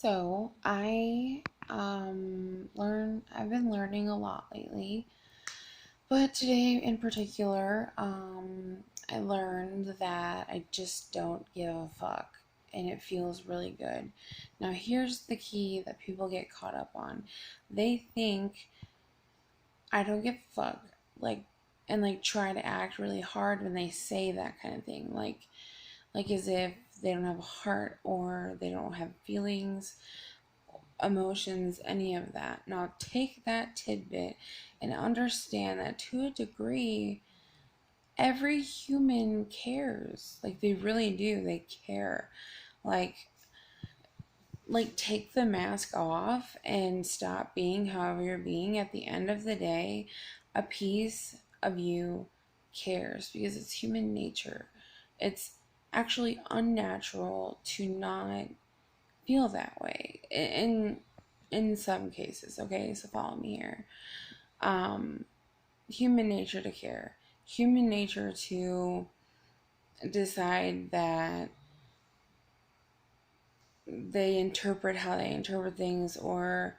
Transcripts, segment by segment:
So I've been learning a lot lately, but today in particular, I learned that I just don't give a fuck, and it feels really good. Now here's the key that people get caught up on. They think I don't give a fuck, like, and like try to act really hard when they say that kind of thing, like as if they don't have a heart or they don't have feelings, emotions, any of that. Now, take that tidbit and understand that to a degree, every human cares. Like, they really do. They care. Like, take the mask off and stop being however you're being. At the end of the day, a piece of you cares because it's human nature. It's actually unnatural to not feel that way in some cases. Okay, so follow me here. um Human nature to care, human nature to decide that they interpret how they interpret things, or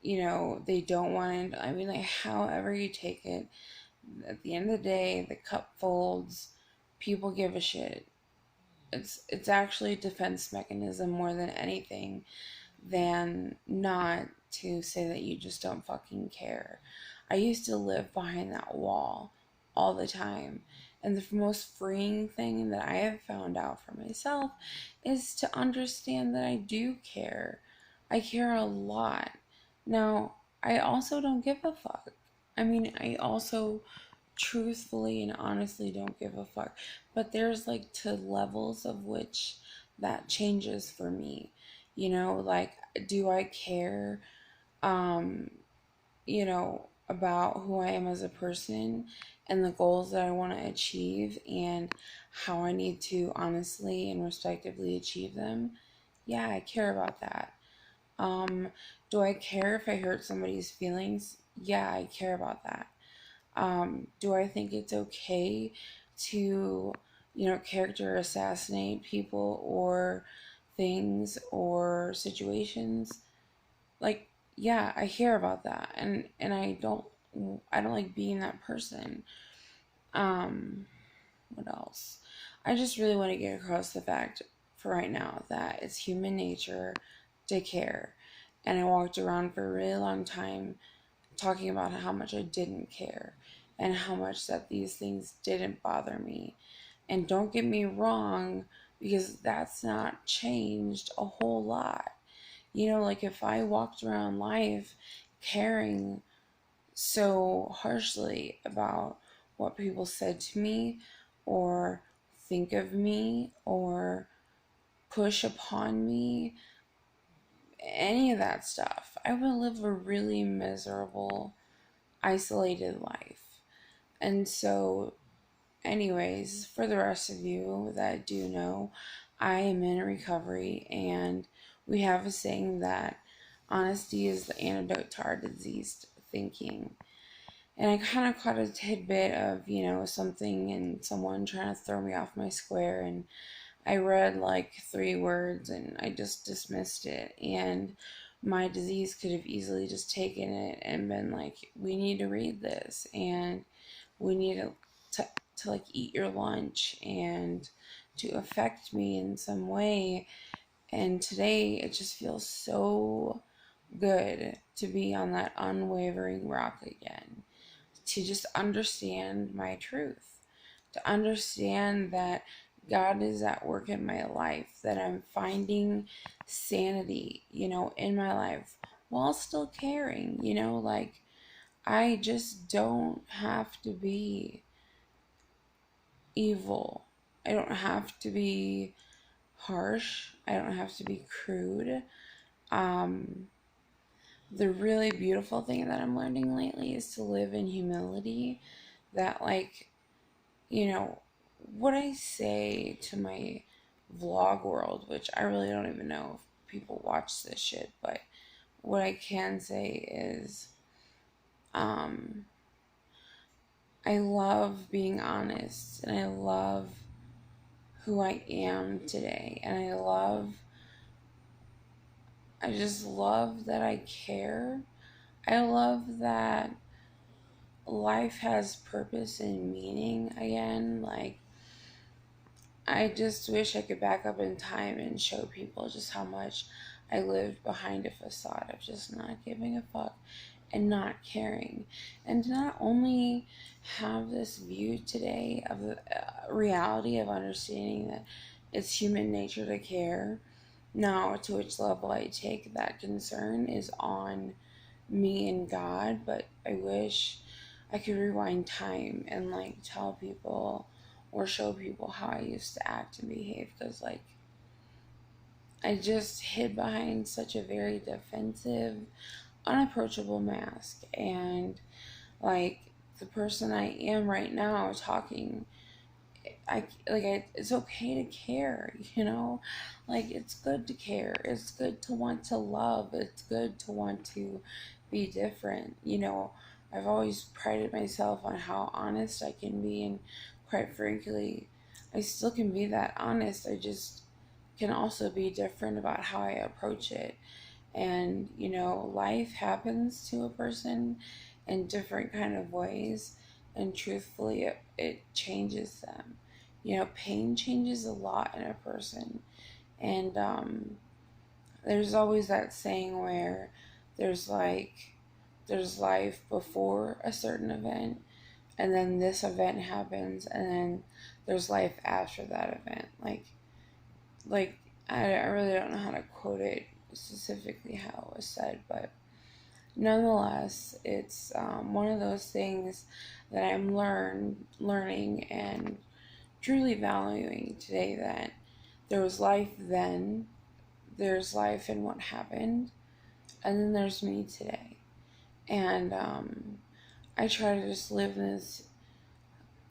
they don't want it. I mean, like, however you take it, at the end of the day, the cup folds. People give a shit. It's actually a defense mechanism more than anything, than not to say that you just don't fucking care. I used to live behind that wall all the time. And the most freeing thing that I have found out for myself is to understand that I do care. I care a lot. Now, I also don't give a fuck. I mean, I also truthfully and honestly don't give a fuck. But there's like to levels of which that changes for me. Like, do I care, um, about who I am as a person and the goals that I want to achieve and how I need to honestly and respectively achieve them? Yeah, I care about that. Um, do I care if I hurt somebody's feelings? Yeah, I care about that. Do I think it's okay to, character assassinate people or things or situations? Like, yeah, I hear about that, and I don't like being that person. Um, what else? I just really want to get across the fact for right now that it's human nature to care. And I walked around for a really long time talking about how much I didn't care and how much that these things didn't bother me. And don't get me wrong, because that's not changed a whole lot. Like, if I walked around life caring so harshly about what people said to me or think of me or push upon me, any of that stuff, I would live a really miserable, isolated life. And so, anyways, for the rest of you that do know, I am in recovery, and we have a saying that honesty is the antidote to our diseased thinking. And I kind of caught a tidbit of, something and someone trying to throw me off my square, and I read like 3 words and I just dismissed it. And my disease could have easily just taken it and been like, we need to read this, and we need to like eat your lunch and to affect me in some way. And today it just feels so good to be on that unwavering rock again, to just understand my truth, to understand that God is at work in my life, that I'm finding sanity, in my life while still caring, like, I just don't have to be evil. I don't have to be harsh. I don't have to be crude. Um, the really beautiful thing that I'm learning lately is to live in humility. That, like, what I say to my vlog world, which I really don't even know if people watch this shit, but what I can say is, um, I love being honest, and I love who I am today, and I love I just love that I care. I love that life has purpose and meaning again. Like, I just wish I could back up in time and show people just how much I lived behind a facade of just not giving a fuck and not caring. And to not only have this view today of the reality of understanding that it's human nature to care, now to which level I take that concern is on me and God, but I wish I could rewind time and like tell people or show people how I used to act and behave, because like I just hid behind such a very defensive, unapproachable mask, and like the person I am right now talking, it's okay to care, you know? Like, it's good to care. It's good to want to love. It's good to want to be different. You know, I've always prided myself on how honest I can be, and quite frankly, I still can be that honest. I just can also be different about how I approach it. And, you know, life happens to a person in different kind of ways, and truthfully, it changes them. You know, pain changes a lot in a person. And there's always that saying where there's like, there's life before a certain event, and then this event happens, and then there's life after that event. Like I really don't know how to quote it specifically how it was said, but nonetheless, it's one of those things that I'm learning and truly valuing today, that there was life then, there's life in what happened, and then there's me today. And I try to just live in this,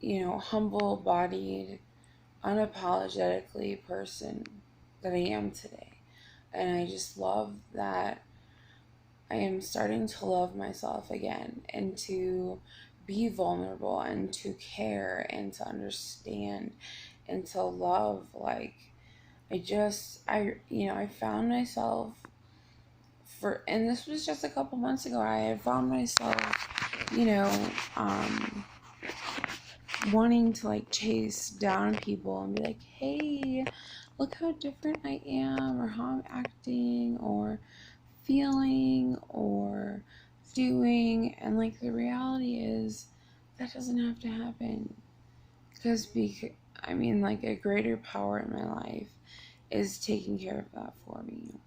you know, humble bodied, unapologetically person that I am today. And I just love that I am starting to love myself again, and to be vulnerable, and to care, and to understand, and to love. Like, I found myself and this was just a couple months ago, I had found myself, you know, wanting to like chase down people and be like, hey, look how different I am, or how I'm acting, or feeling, or doing. And like, the reality is that doesn't have to happen, because like, a greater power in my life is taking care of that for me.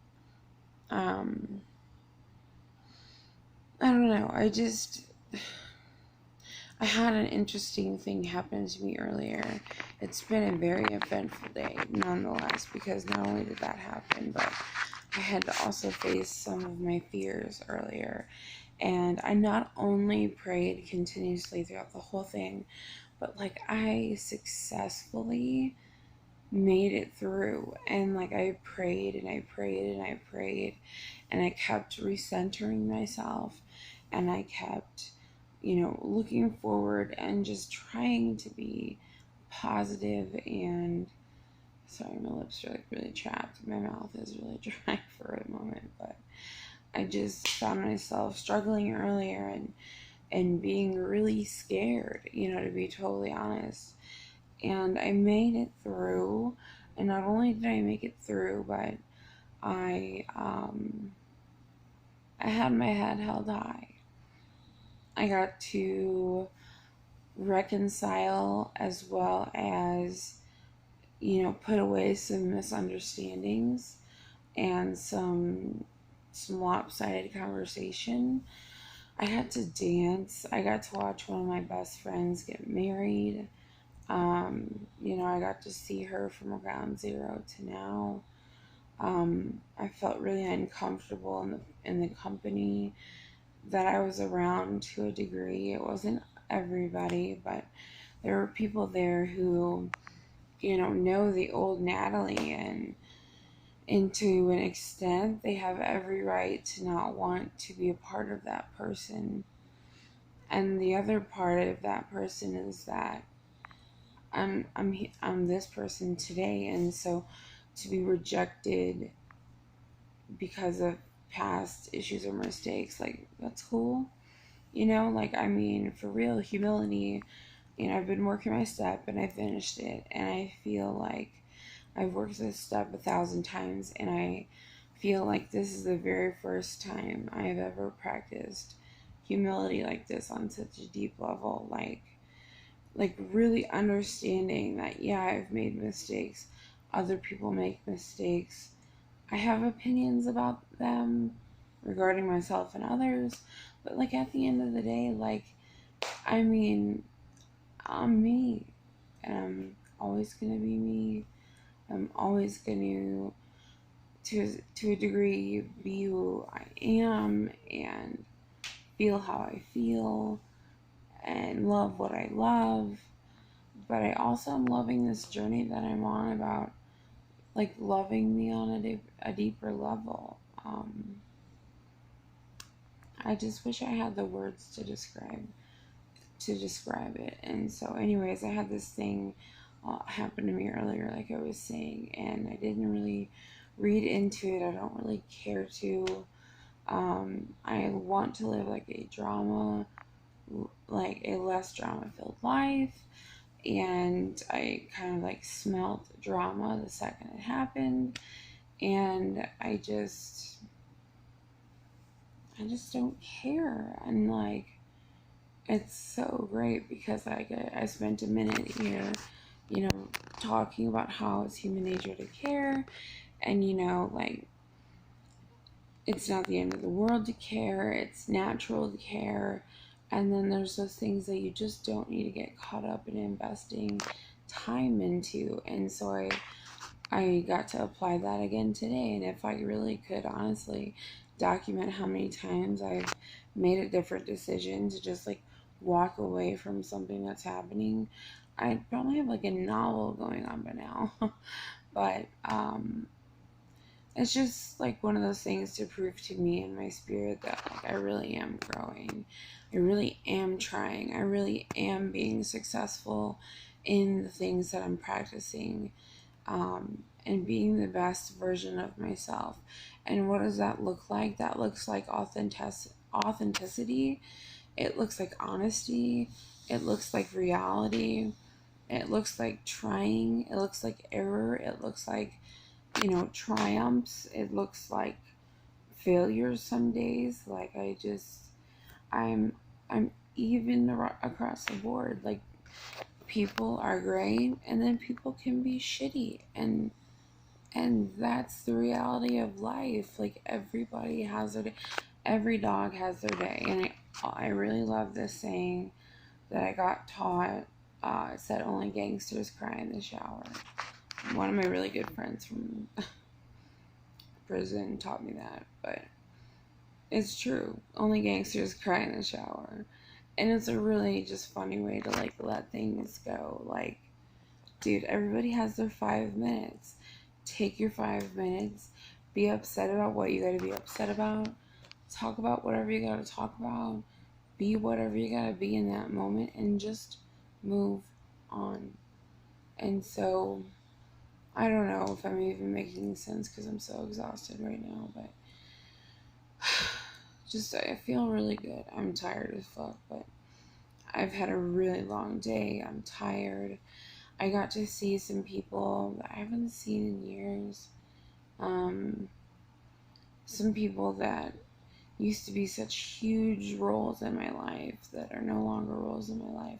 I don't know, I had an interesting thing happen to me earlier. It's been a very eventful day, nonetheless, because not only did that happen, but I had to also face some of my fears earlier. And I not only prayed continuously throughout the whole thing, but like, I successfully made it through. And like, I prayed and I prayed and I prayed, and I kept recentering myself, and I kept, you know, looking forward and just trying to be positive. And sorry, my lips are like really chapped, my mouth is really dry for a moment, but I just found myself struggling earlier, and being really scared, you know, to be totally honest. And I made it through, and not only did I make it through, but I I had my head held high. I got to reconcile, as well as, you know, put away some misunderstandings and some lopsided conversation. I got to dance. I got to watch one of my best friends get married. You know, I got to see her from ground zero to now. I felt really uncomfortable in the company that I was around to a degree. It wasn't everybody, but there were people there who, you know the old Natalie, and to an extent, they have every right to not want to be a part of that person. And the other part of that person is that I'm this person today, and so to be rejected because of past issues or mistakes, like, that's cool. You know, like, I mean, for real, humility. You know, I've been working my step and I finished it, and I feel like I've worked this step 1,000 times, and I feel like this is the very first time I've ever practiced humility like this on such a deep level. Like really understanding that, yeah, I've made mistakes. Other people make mistakes. I have opinions about them regarding myself and others, but like at the end of the day, like, I mean, I'm me, and I'm always gonna be me. I'm always gonna, to a degree, be who I am and feel how I feel and love what I love. But I also am loving this journey that I'm on about, like, loving me on a deeper level. I just wish I had the words to describe it. And so, anyways, I had this thing happen to me earlier, like I was saying, and I didn't really read into it. I don't really care to. I want to live like a less drama filled life. And I kind of like smelt drama the second it happened. And I just don't care. And like, it's so great because I spent a minute here, you know, talking about how it's human nature to care, and you know, like, it's not the end of the world to care, it's natural to care. And then there's those things that you just don't need to get caught up in investing time into. And so I got to apply that again today. And if I really could honestly document how many times I've made a different decision to just like walk away from something that's happening, I'd probably have like a novel going on by now. But it's just like one of those things to prove to me and my spirit that like I really am growing. I really am trying. I really am being successful in the things that I'm practicing, and being the best version of myself. And what does that look like? That looks like authenticity. It looks like honesty. It looks like reality. It looks like trying. It looks like error. It looks like, you know, triumphs. It looks like failures some days. Like I'm I'm even across the board. Like, people are great, and then people can be shitty, and that's the reality of life. Like, everybody has their day. Every dog has their day. And I really love this saying that I got taught. It said, only gangsters cry in the shower. One of my really good friends from prison taught me that, but it's true. Only gangsters cry in the shower. And it's a really just funny way to like let things go. Like, dude, everybody has their 5 minutes. Take your 5 minutes. Be upset about what you gotta be upset about. Talk about whatever you gotta talk about. Be whatever you gotta be in that moment, and just move on. And so, I don't know if I'm even making sense because I'm so exhausted right now, but just I feel really good. I'm tired as fuck, but I've had a really long day. I'm tired. I got to see some people that I haven't seen in years. Um, some people that used to be such huge roles in my life that are no longer roles in my life.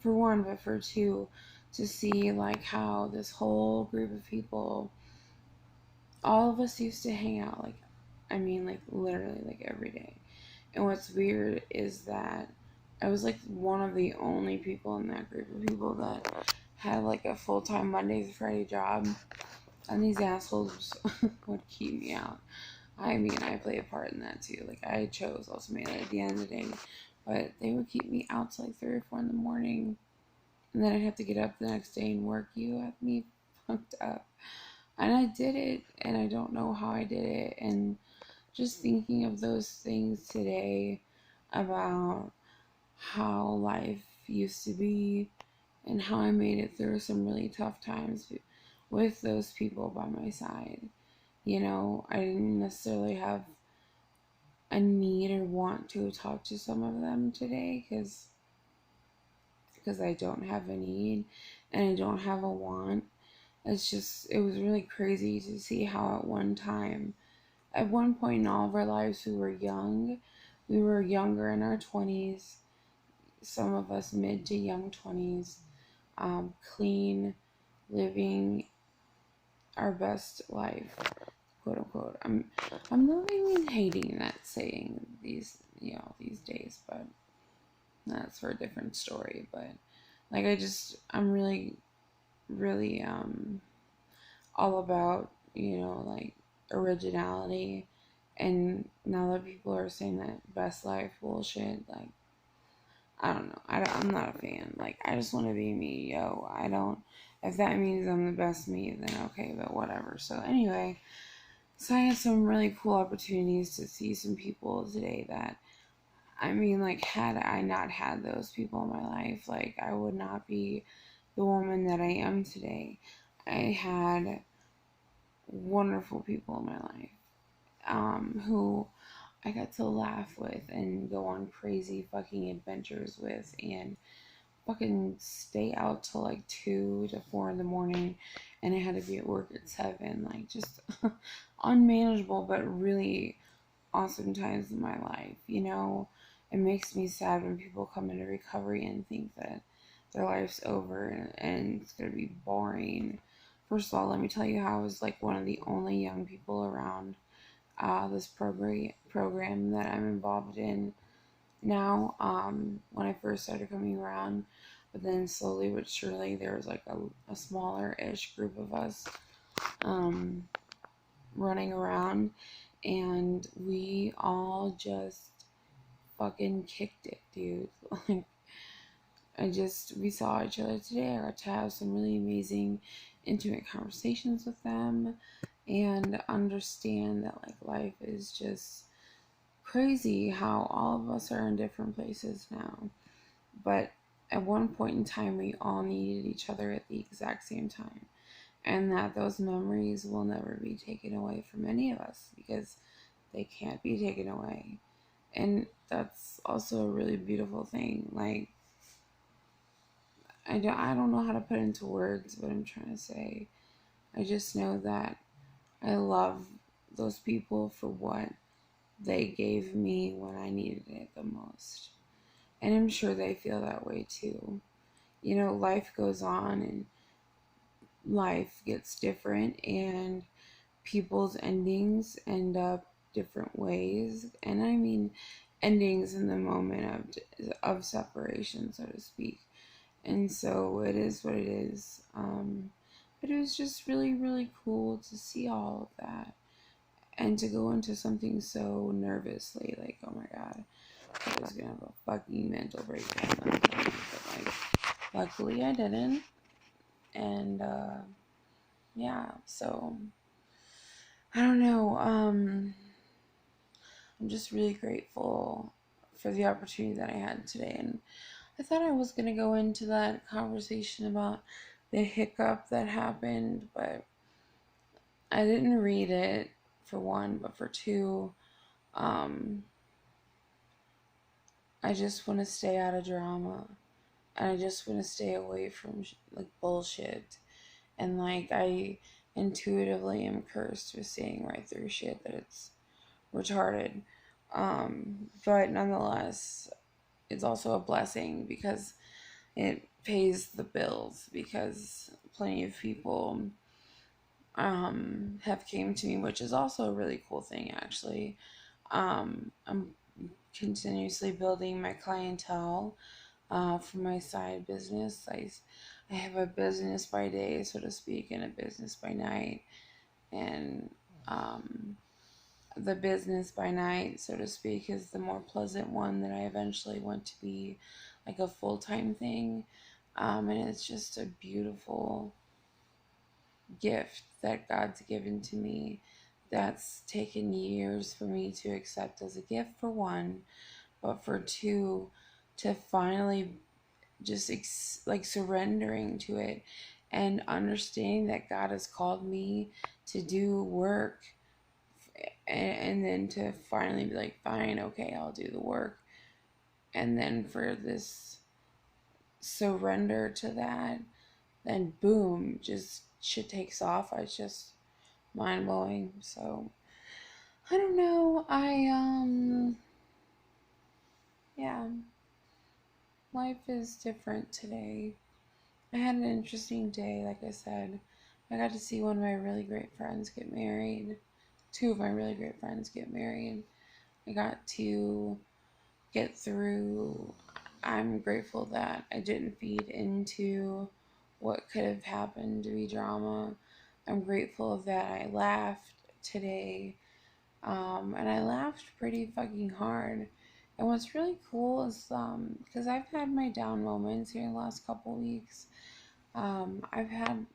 For one, but for two, to see like how this whole group of people, all of us used to hang out, like, I mean, like, literally, like, every day. And what's weird is that I was like one of the only people in that group of people that had like a full-time Monday to Friday job, and these assholes would keep me out. I mean, I play a part in that too. Like, I chose ultimately at the end of the day, but they would keep me out till like 3 or 4 in the morning, and then I'd have to get up the next day and work. You have me fucked up. And I did it, and I don't know how I did it. And just thinking of those things today about how life used to be and how I made it through some really tough times with those people by my side. I didn't necessarily have a need or want to talk to some of them today because I don't have a need and I don't have a want. It was really crazy to see how at one point in all of our lives, we were young. We were younger in our 20s, some of us mid to young 20s, clean, living our best life, quote unquote. I'm not even hating that saying these days, but that's for a different story. But like I'm really, really all about, like originality. And now that people are saying that best life bullshit, like, I don't know. I'm not a fan. Like, I just want to be me, yo. I don't, if that means I'm the best me, then okay, but whatever. So, anyway, so I had some really cool opportunities to see some people today that, I mean, like, had I not had those people in my life, like, I would not be the woman that I am today. I had wonderful people in my life, who I got to laugh with and go on crazy fucking adventures with and fucking stay out till like 2 to 4 in the morning, and I had to be at work at 7. Like, just unmanageable, but really awesome times in my life. It makes me sad when people come into recovery and think that their life's over and it's gonna be boring. First of all, let me tell you how I was like one of the only young people around this program that I'm involved in now. When I first started coming around, but then slowly but surely there was like a smaller ish group of us um, running around, and we all just fucking kicked it, dude. Like, we saw each other today. I got to have some really amazing, intimate conversations with them and understand that, like, life is just crazy how all of us are in different places now. But at one point in time, we all needed each other at the exact same time. And that those memories will never be taken away from any of us because they can't be taken away. And that's also a really beautiful thing. Like, I don't know how to put into words what I'm trying to say. I just know that I love those people for what they gave me when I needed it the most. And I'm sure they feel that way too. Life goes on and life gets different, and people's endings end up different ways. And I mean endings in the moment of separation, so to speak. And so it is what it is. But it was just really, really cool to see all of that and to go into something so nervously. Like, oh my god, I was gonna have a fucking mental breakdown. But like, luckily I didn't. And yeah, so I don't know. I'm just really grateful for the opportunity that I had today. And I thought I was gonna go into that conversation about the hiccup that happened, but I didn't read it, for one, but for two, um, I just want to stay out of drama, and I just want to stay away from like bullshit. And like, I intuitively am cursed with seeing right through shit that it's retarded. But nonetheless, it's also a blessing because it pays the bills, because plenty of people have came to me, which is also a really cool thing, actually. I'm continuously building my clientele for my side business. I have a business by day, so to speak, and a business by night. And the business by night, so to speak, is the more pleasant one that I eventually want to be like a full-time thing. And it's just a beautiful gift that God's given to me that's taken years for me to accept as a gift, for one, but for two, to finally just like surrendering to it and understanding that God has called me to do work, and then to finally be like, fine, okay, I'll do the work. And then for this surrender to that, then boom, just shit takes off. It's just mind blowing. So I don't know. Yeah, life is different today. I had an interesting day, like I said. I got to see one of my really great friends get married. Two of my really great friends get married. I got to get through. I'm grateful that I didn't feed into what could have happened to be drama. I'm grateful that I laughed today. And I laughed pretty fucking hard. And what's really cool is, because I've had my down moments here in the last couple weeks. I've had,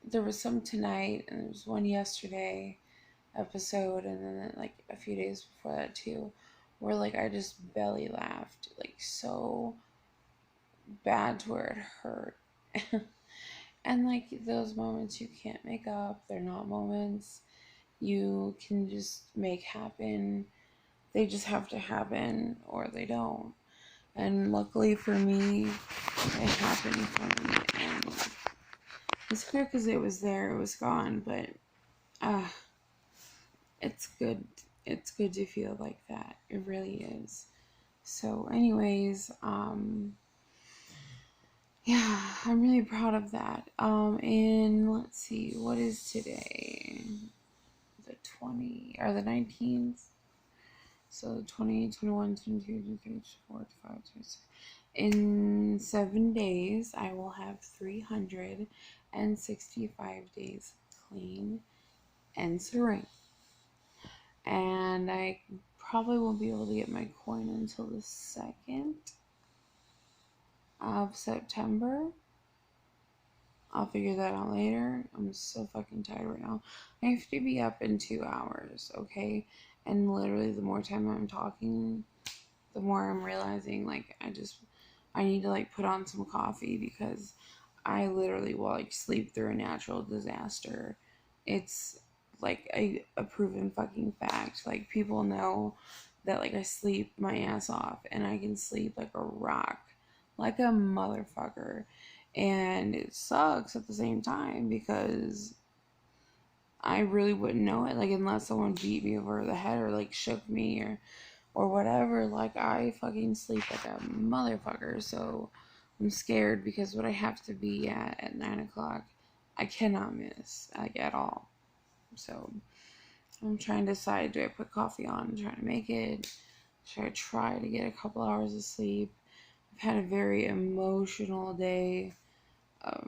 there was some tonight, and there was one yesterday episode, and then like a few days before that too, where like I just belly laughed, like so bad to where it hurt. And like those moments you can't make up, they're not moments you can just make happen. They just have to happen or they don't. And luckily for me, it happened for me. And it's clear because it was there, it was gone, but uh, it's good. It's good to feel like that. It really is. So, anyways, yeah, I'm really proud of that. And let's see, what is today? The 20 or the 19th? So 20, 21, 22, 23, 24, 25, 26. In 7 days, I will have 365 days clean and serene. And I probably won't be able to get my coin until the 2nd of September. I'll figure that out later. I'm so fucking tired right now. I have to be up in 2 hours, okay? And literally, the more time I'm talking, the more I'm realizing, like, I need to, like, put on some coffee because I literally will, like, sleep through a natural disaster. It's, like, a proven fucking fact. Like, people know that, like, I sleep my ass off and I can sleep like a rock, like a motherfucker. And it sucks at the same time because I really wouldn't know it, like, unless someone beat me over the head or, like, shook me or whatever. Like, I fucking sleep like a motherfucker. So I'm scared because what I have to be at 9 o'clock, I cannot miss, like, at all. So I'm trying to decide, do I put coffee on and try to make it? Should I try to get a couple hours of sleep? I've had a very emotional day, uh,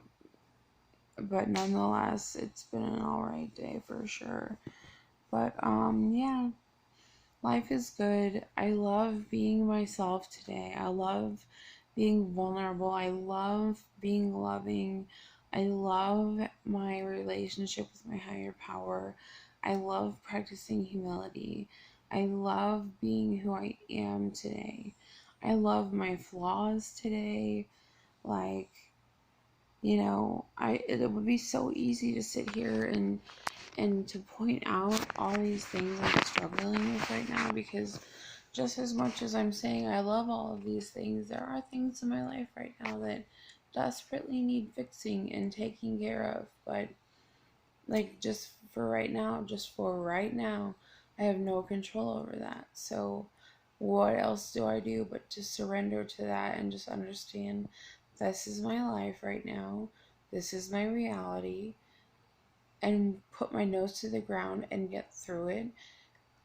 but nonetheless, it's been an alright day for sure. But yeah, life is good. I love being myself today. I love being vulnerable. I love being loving. I love my relationship with my higher power. I love practicing humility. I love being who I am today. I love my flaws today. Like, it would be so easy to sit here and to point out all these things I'm struggling with right now, because just as much as I'm saying I love all of these things, there are things in my life right now that desperately need fixing and taking care of. But, like, just for right now, I have no control over that. So what else do I do but to surrender to that and just understand this is my life right now, this is my reality, and put my nose to the ground and get through it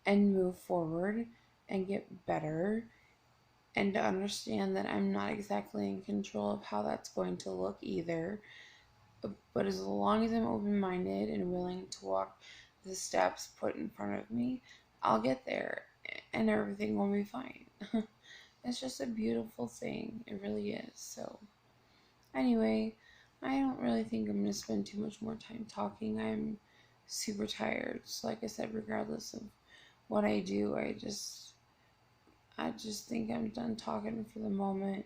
and move forward and get better, and to understand that I'm not exactly in control of how that's going to look either. But as long as I'm open-minded and willing to walk the steps put in front of me, I'll get there and everything will be fine. It's just a beautiful thing. It really is. So anyway, I don't really think I'm going to spend too much more time talking. I'm super tired. So like I said, regardless of what I do, I just think I'm done talking for the moment.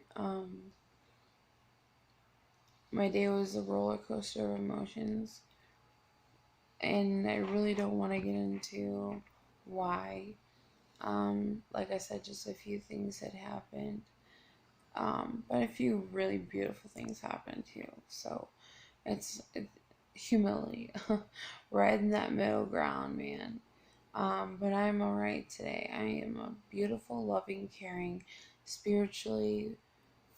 my day was a roller coaster of emotions, and I really don't want to get into why. Like I said, just a few things had happened, but a few really beautiful things happened too. So it's humility, right in that middle ground, man. But I'm all right today. I am a beautiful, loving, caring, spiritually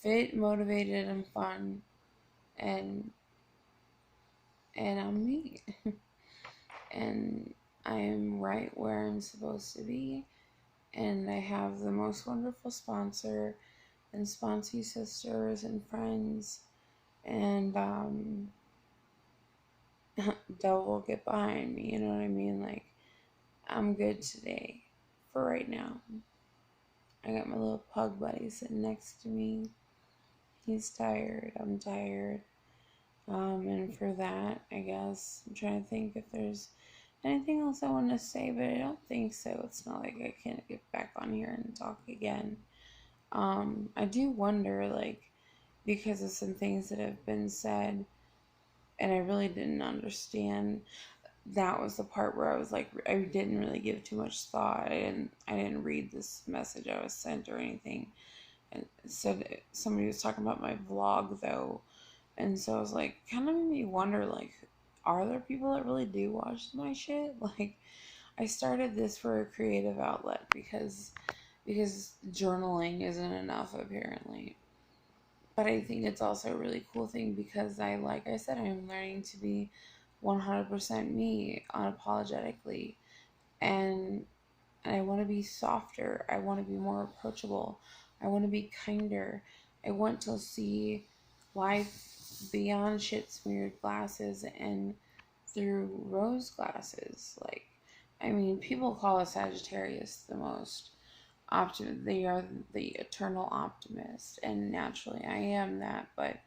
fit, motivated, and fun, and I'm me, and I am right where I'm supposed to be, and I have the most wonderful sponsor and sponsee sisters and friends, and devil will get behind me. You know what I mean? Like, I'm good today, for right now. I got my little pug buddy sitting next to me. He's tired. I'm tired. And for that, I guess I'm trying to think if there's anything else I want to say, but I don't think so. It's not like I can't get back on here and talk again. I do wonder, like, because of some things that have been said, and I really didn't understand. That was the part where I was like, I didn't really give too much thought. I didn't read this message I was sent or anything. And it said somebody was talking about my vlog though, and so I was like, kind of made me wonder, like, are there people that really do watch my shit? Like, I started this for a creative outlet because journaling isn't enough apparently. But I think it's also a really cool thing because like I said, I'm learning to be 100% me unapologetically, and I want to be softer. I want to be more approachable. I want to be kinder. I want to see life beyond shit smeared glasses and through rose glasses. Like, I mean, people call a Sagittarius the most optimist. They are the eternal optimist, and naturally, I am that. But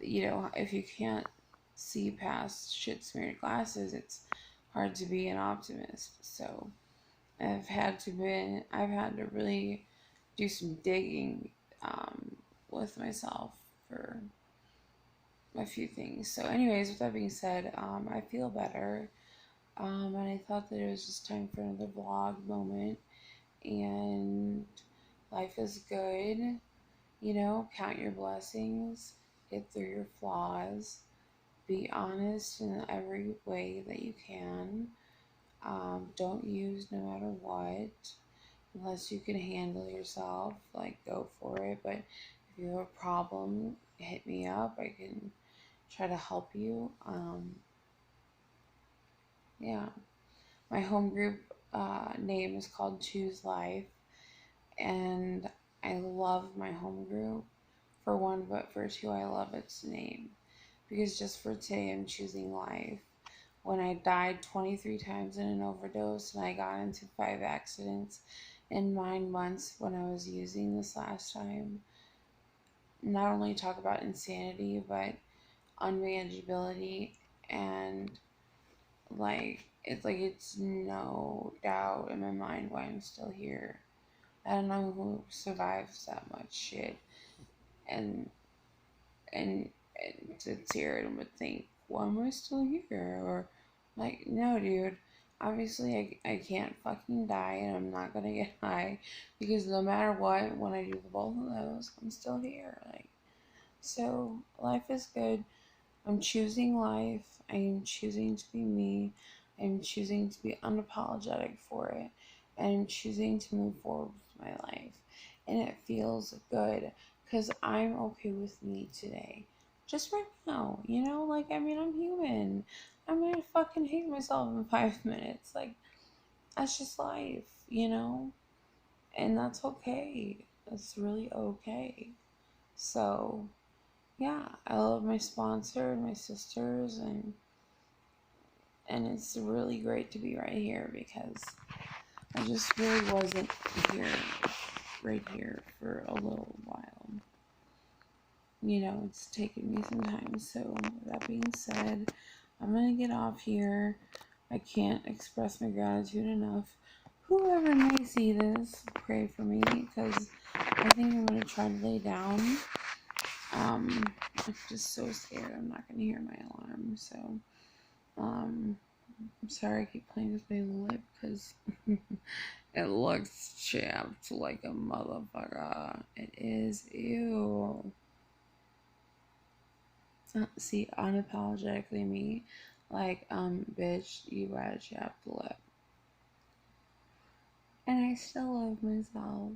if you can't see past shit smeared glasses, it's hard to be an optimist. So I've had to really do some digging with myself for a few things. So, anyways, with that being said, I feel better, and I thought that it was just time for another vlog moment. And life is good. Count your blessings, get through your flaws, be honest in every way that you can. Don't use no matter what, unless you can handle yourself, like, go for it. But if you have a problem, hit me up. I can try to help you. Yeah. My home group name is called Choose Life, and I love my home group, for one, but for two, I love its name. Because just for today, I'm choosing life. When I died 23 times in an overdose and I got into 5 accidents in 9 months when I was using this last time, not only talk about insanity, but unmanageability, and it's no doubt in my mind why I'm still here. I don't know who survives that much shit, and and sits here and would think, why am I still here? Or, like, no, dude. Obviously, I can't fucking die, and I'm not gonna get high, because no matter what, when I do both of those, I'm still here. Like, so life is good. I'm choosing life. I am choosing to be me. I'm choosing to be unapologetic for it. And I'm choosing to move forward with my life. And it feels good because I'm okay with me today. Just right now, like, I mean, I'm human. I'm gonna fucking hate myself in 5 minutes. Like, that's just life. And that's okay. That's really okay. So, yeah, I love my sponsor and my sisters, and it's really great to be right here because I just really wasn't here, right here, for a little while. It's taken me some time. So, that being said, I'm gonna get off here. I can't express my gratitude enough. Whoever may see this, pray for me, because I think I'm gonna try to lay down. I'm just so scared I'm not gonna hear my alarm. So, I'm sorry I keep playing with my lip because it looks chapped like a motherfucker. It is. Ew. See, unapologetically me. Like, bitch, you got a chapped lip. And I still love myself.